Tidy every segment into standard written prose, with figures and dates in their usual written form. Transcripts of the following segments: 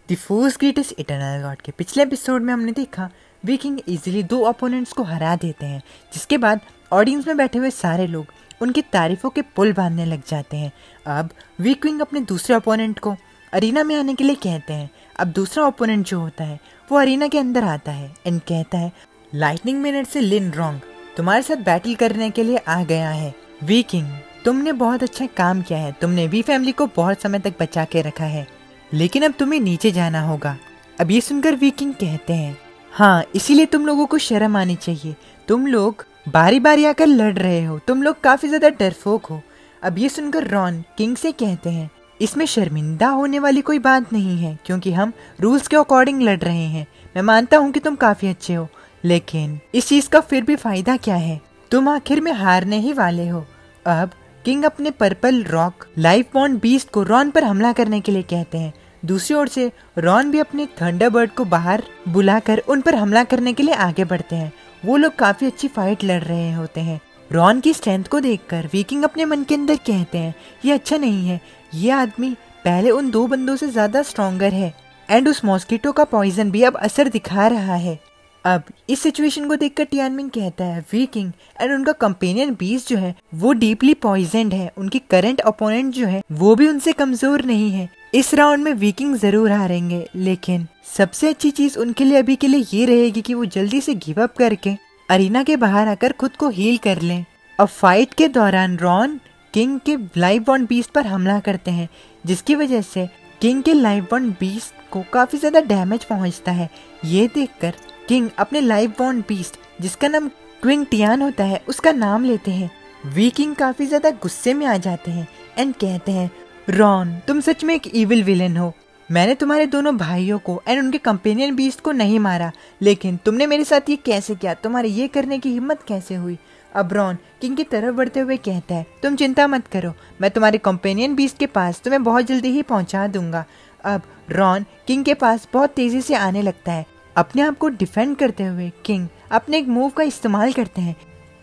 The force greatest eternal God के पिछले episode में हमने देखा वीकिंग इजीली 2 ओपोनेंट्स को हरा देते हैं, जिसके बाद ऑडियंस में बैठे हुए सारे लोग उनकी तारीफों के पुल बांधने लग जाते हैं। अब वीकिंग अपने दूसरे ओपोनेंट को अरीना में आने के लिए कहते हैं। अब दूसरा ओपोनेंट जो होता है वो अरीना के अंदर आता है एंड कहता है, लाइटनिंग मिनट से लिन रॉन्ग तुम्हारे साथ बैटल करने के लिए आ गया है। वीकिंग, तुमने बहुत अच्छा काम किया है, तुमने वी फैमिली को बहुत समय तक बचा के रखा है, लेकिन अब तुम्हें नीचे जाना होगा। अब ये सुनकर वीकिंग कहते हैं, हाँ इसीलिए तुम लोगों को शर्म आनी चाहिए, तुम लोग बारी बारी आकर लड़ रहे हो, तुम लोग काफी ज्यादा डरपोक हो। अब ये सुनकर रॉन किंग से कहते हैं, इसमें शर्मिंदा होने वाली कोई बात नहीं है, क्योंकि हम रूल्स के अकॉर्डिंग लड़ रहे हैं। मैं मानता हूँ कि तुम काफी अच्छे हो, लेकिन इस चीज का फिर भी फायदा क्या है, तुम आखिर में हारने ही वाले हो। अब किंग अपने purple rock life bond beast को रॉन पर हमला करने के लिए कहते हैं। दूसरी ओर से रॉन भी अपने थंडरबर्ड को बाहर बुलाकर उन पर हमला करने के लिए आगे बढ़ते हैं। वो लोग काफी अच्छी फाइट लड़ रहे होते हैं। रॉन की स्ट्रेंथ को देखकर वीकिंग अपने मन के अंदर कहते हैं, ये अच्छा नहीं है, ये आदमी पहले उन 2 बंदों से ज्यादा स्ट्रॉन्गर है एंड उस मॉस्किटो का पॉइजन भी अब असर दिखा रहा है। अब इस सिचुएशन को देखकर टियानमिन कहता है, वीकिंग एंड उनका कंपेनियन बीस्ट जो है वो डीपली पॉइजनड है, उनकी करंट ओपोनेंट जो है वो भी उनसे कमजोर नहीं है। इस राउंड में वीकिंग जरूर हारेंगे, लेकिन सबसे अच्छी चीज उनके लिए अभी के लिए ये रहेगी कि वो जल्दी से गिव अप करके अरीना के बाहर आकर खुद को हील कर लें। अब फाइट के दौरान रॉन किंग के लाइफ बॉन्ड बीस्ट पर हमला करते हैं, जिसकी वजह से किंग के लाइफ बॉन्ड बीस्ट को काफी ज्यादा डैमेज पहुंचता है। ये देखकर किंग अपने लाइफ बॉन्ड बीस्ट, जिसका नाम क्विंग टियान होता है, उसका नाम लेते हैं। वीकिंग काफी ज्यादा गुस्से में आ जाते हैं एंड कहते हैं, रॉन तुम सच में एक इविल विलेन हो, मैंने तुम्हारे दोनों भाइयों को एंड उनके कंपेनियन बीस्ट को नहीं मारा, लेकिन तुमने मेरे साथ ये कैसे किया, तुम्हारे ये करने की हिम्मत कैसे हुई। अब रॉन किंग की तरफ बढ़ते हुए कहता है, तुम चिंता मत करो, मैं तुम्हारे कंपेनियन बीस्ट के पास तुम्हें बहुत जल्दी ही पहुंचा दूंगा। अब रॉन किंग के पास बहुत तेजी से आने लगता है। अपने आप को डिफेंड करते हुए किंग अपने एक मूव का इस्तेमाल करते हैं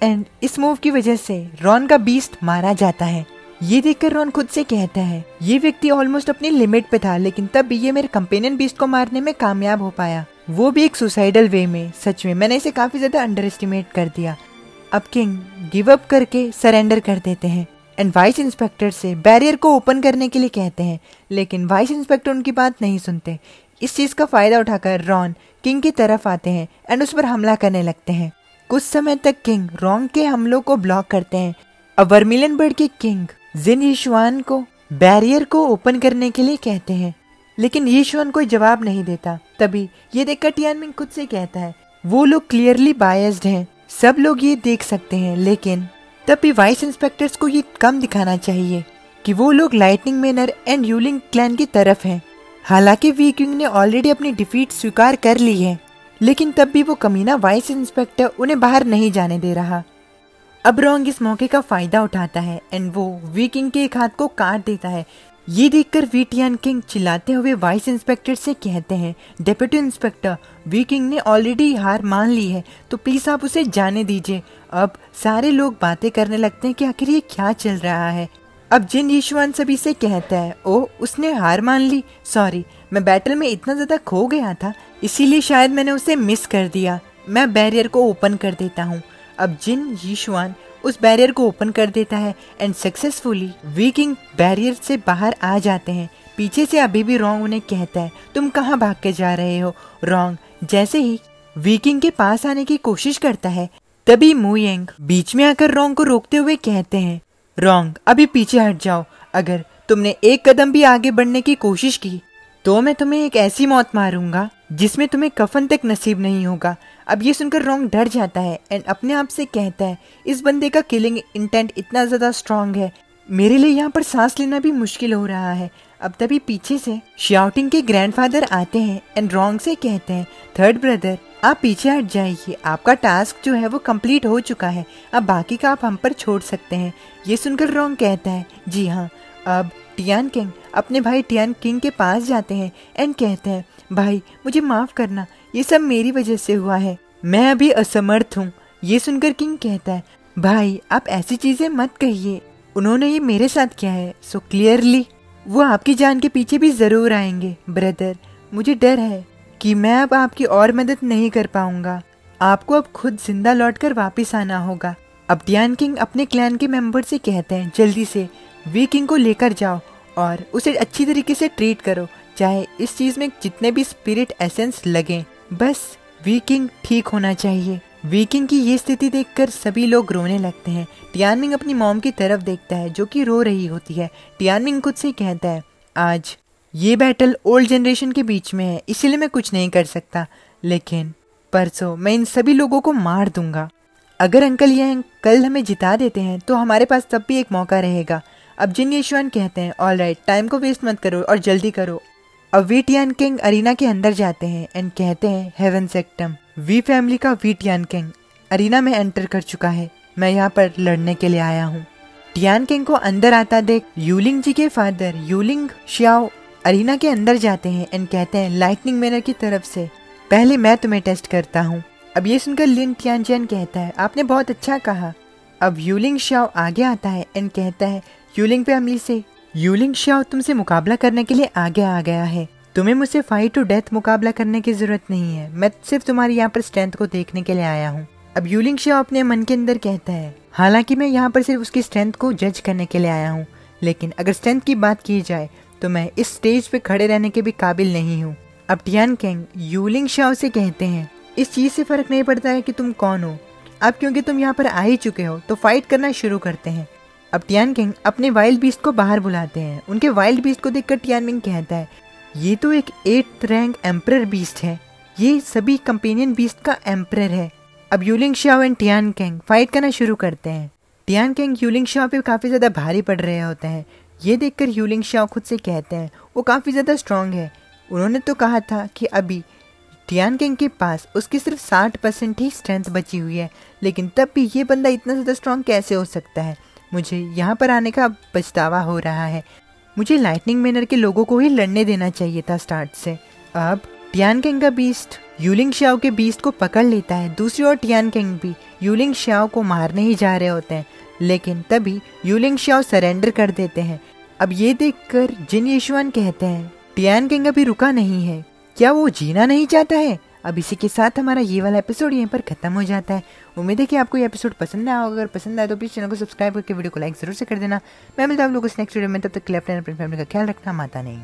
एंड इस मूव की वजह से रॉन का बीस्ट मारा जाता है। ये देखकर रॉन खुद से कहता है, ये व्यक्ति ऑलमोस्ट अपनी लिमिट पे था, लेकिन तब भी ये मेरे कंपेनियन बीस्ट को मारने में कामयाब हो पाया, वो भी एक सुसाइडल वे में। सच में मैंने इसे काफी ज्यादा अंडर एस्टिमेट कर दिया। अब किंग गिव अप करके सरेंडर कर देते हैं एंड वाइस इंस्पेक्टर से बैरियर को ओपन करने के लिए कहते हैं, लेकिन वाइस इंस्पेक्टर उनकी बात नहीं सुनते। इस चीज का फायदा उठाकर रॉन किंग की तरफ आते हैं एंड उस पर हमला करने लगते हैं। कुछ समय तक किंग रॉन के हमलों को ब्लॉक करते हैं। अब वर्मिलियन बर्ड के किंग जिन यीशुआन को बैरियर को ओपन करने के लिए कहते हैं, लेकिन यीशुआन कोई जवाब नहीं देता। तभी ये देखकर टियानमिन खुद से कहता है, वो लोग क्लियरली बायस्ड हैं, सब लोग ये देख सकते हैं, लेकिन तब भी वाइस इंस्पेक्टर्स को ये कम दिखाना चाहिए कि वो लोग लाइटनिंग मैनर एंड यूलिंग क्लैन की तरफ हैं। हालांकि वीकिंग ने ऑलरेडी अपनी डिफीट स्वीकार कर ली है, लेकिन तब भी वो कमीना वाइस इंस्पेक्टर उन्हें बाहर नहीं जाने दे रहा। अब रॉन्ग इस मौके का फायदा उठाता है एंड वो वीकिंग के एक हाथ को काट देता है। ये देखकर वीटियन किंग चिल्लाते हुए वाइस इंस्पेक्टर से कहते हैं, डेप्यूटी इंस्पेक्टर वीकिंग ने ऑलरेडी हार मान ली है, तो प्लीज आप उसे जाने दीजिए। अब सारे लोग बातें करने लगते हैं कि आखिर ये क्या चल रहा है। अब जिन यीशुआन सभी से कहता है, ओ उसने हार मान ली, सॉरी मैं बैटल में इतना ज्यादा खो गया था, इसीलिए शायद मैंने उसे मिस कर दिया, मैं बैरियर को ओपन कर देता हूँ। अब जिन यीशुआन उस बैरियर को ओपन कर देता है एंड सक्सेसफुली वीकिंग बैरियर से बाहर आ जाते हैं। पीछे से अभी भी रॉन्ग उन्हें कहता है, तुम कहाँ भाग के जा रहे हो। रॉन्ग जैसे ही वीकिंग के पास आने की कोशिश करता है, तभी मुयेंग बीच में आकर रॉन्ग को रोकते हुए कहते हैं, रॉन्ग अभी पीछे हट जाओ, अगर तुमने एक कदम भी आगे बढ़ने की कोशिश की तो मैं तुम्हें एक ऐसी मौत मारूंगा जिसमें तुम्हें कफन तक नसीब नहीं होगा। अब ये सुनकर रॉन्ग डर जाता है एंड अपने आप से कहता है, इस बंदे का किलिंग इंटेंट इतना ज्यादा स्ट्रांग है, मेरे लिए यहाँ पर सांस लेना भी मुश्किल हो रहा है। अब तभी पीछे से शाउटिंग के ग्रैंडफादर आते हैं एंड रॉन्ग से कहते हैं, थर्ड ब्रदर आप पीछे हट जाइए, आपका टास्क जो है वो कंप्लीट हो चुका है, अब बाकी का आप हम पर छोड़ सकते हैं। ये सुनकर रॉन्ग कहता है, जी हाँ। अब टियान किंग अपने भाई टियान किंग के पास जाते हैं एंड कहते हैं, भाई मुझे माफ करना, ये सब मेरी वजह से हुआ है, मैं अभी असमर्थ हूँ। ये सुनकर किंग कहता है, भाई आप ऐसी चीजें मत कहिए, उन्होंने ये मेरे साथ किया है, सो क्लियरली वो आपकी जान के पीछे भी जरूर आएंगे। ब्रदर मुझे डर है कि मैं अब आपकी और मदद नहीं कर पाऊंगा। आपको अब खुद जिंदा लौटकर वापस आना होगा। अब टियान किंग अपने क्लैन के मेंबर से कहते हैं, जल्दी से वी किंग को लेकर जाओ और उसे अच्छी तरीके से ट्रीट करो, चाहे इस चीज में जितने भी स्पिरिट एसेंस लगें, बस वी किंग ठीक होना चाहिए। वी किंग की ये स्थिति देखकर सभी लोग रोने लगते हैं। टियानमिंग अपनी मॉम की तरफ देखता है जो कि रो रही होती है। टियानमिंग खुद से कहता है, आज ये बैटल ओल्ड जनरेशन के बीच में है, इसीलिए मैं कुछ नहीं कर सकता, लेकिन परसों मैं इन सभी लोगों को मार दूंगा। अगर अंकल यांग कल हमें जिता देते हैं तो हमारे पास तब भी एक मौका रहेगा। अब जिन येशुआन कहते हैं, ऑलराइट, टाइम को वेस्ट मत करो और जल्दी करो। अब वी टियान किंग अरीना के अंदर जाते हैं एंड कहते हैं, हेवन सेक्टम, वी फैमिली का वी टियान किंग अरीना में एंटर कर चुका है, मैं यहाँ पर लड़ने के लिए आया हूँ। टियान किंग को अंदर आता देख यूलिंग जी के फादर यूलिंग श्याओ अरीना के अंदर जाते हैं एंड कहते हैं, लाइटनिंग मैनर की तरफ से पहले मैं तुम्हें टेस्ट करता हूँ। अब ये सुनकर लिन टियानजियान कहता है, आपने बहुत अच्छा कहा। अब यूलिंग श्याओ आगे आता है एंड कहता है यूलिंग फैमिली से, यूलिंग श्याओ तुमसे मुकाबला करने के लिए आगे आ गया है, तुम्हें मुझसे फाइट टू डेथ मुकाबला करने की जरूरत नहीं है, मैं सिर्फ तुम्हारी यहाँ पर स्ट्रेंथ को देखने के लिए आया हूँ। अब यूलिंग श्याओ अपने मन के अंदर कहता है, हालांकि मैं यहाँ पर सिर्फ उसकी स्ट्रेंथ को जज करने के लिए आया हूँ, लेकिन अगर स्ट्रेंथ की बात की जाए तो मैं इस स्टेज पे खड़े रहने के भी काबिल नहीं हूँ। अब टियान किंग यूलिंग श्याओ से कहते हैं, इस चीज से फर्क नहीं पड़ता है कि तुम कौन हो, अब क्योंकि तुम यहाँ पर आ ही चुके हो तो फाइट करना शुरू करते हैं। अब टियान किंग अपने वाइल्ड बीस्ट को बाहर बुलाते हैं। उनके वाइल्ड बीस्ट को देखकर टियानमिंग कहता है, ये तो एक 8th रैंक एम्परर बीस्ट है, ये सभी कंपेनियन बीस्ट का एम्परर है। अब यूलिंग श्याओ एंड टियान किंग फाइट करना शुरू करते हैं। टियान किंग यूलिंग श्याओ पे काफी ज्यादा भारी पड़ रहे होते हैं। ये देखकर यूलिंग श्याओ खुद से कहते हैं, वो काफी ज्यादा स्ट्रांग है, उन्होंने तो कहा था कि अभी टियान किंग के पास उसकी सिर्फ 60% ही स्ट्रेंथ बची हुई है, लेकिन तब भी ये बंदा इतना ज़्यादा स्ट्रांग कैसे हो सकता है। मुझे यहाँ पर आने का पछतावा हो रहा है, मुझे लाइटनिंग मैनर के लोगों को ही लड़ने देना चाहिए था स्टार्ट से। अब टियान किंग का बीस्ट यूलिंग श्याओ के बीस्ट को पकड़ लेता है। दूसरी ओर टियान किंग भी यूलिंग श्याओ को मारने ही जा रहे होते हैं, लेकिन तभी यूलिंग श्याओ सरेंडर कर देते हैं। अब ये देखकर जिन येशुआन कहते हैं, टियान किंग अभी रुका नहीं है, क्या वो जीना नहीं चाहता है। अब इसी के साथ हमारा ये वाला एपिसोड यहीं पर खत्म हो जाता है। उम्मीद है कि आपको ये एपिसोड पसंद आया होगा। अगर पसंद आया तो प्लीज चैनल को सब्सक्राइब करके वीडियो को लाइक जरूर से कर देना। मैं मिलता हूँ आप लोगों को नेक्स्ट वीडियो में, तब तक के लिए अपने फैमिली का ख्याल रखना, माता नहीं।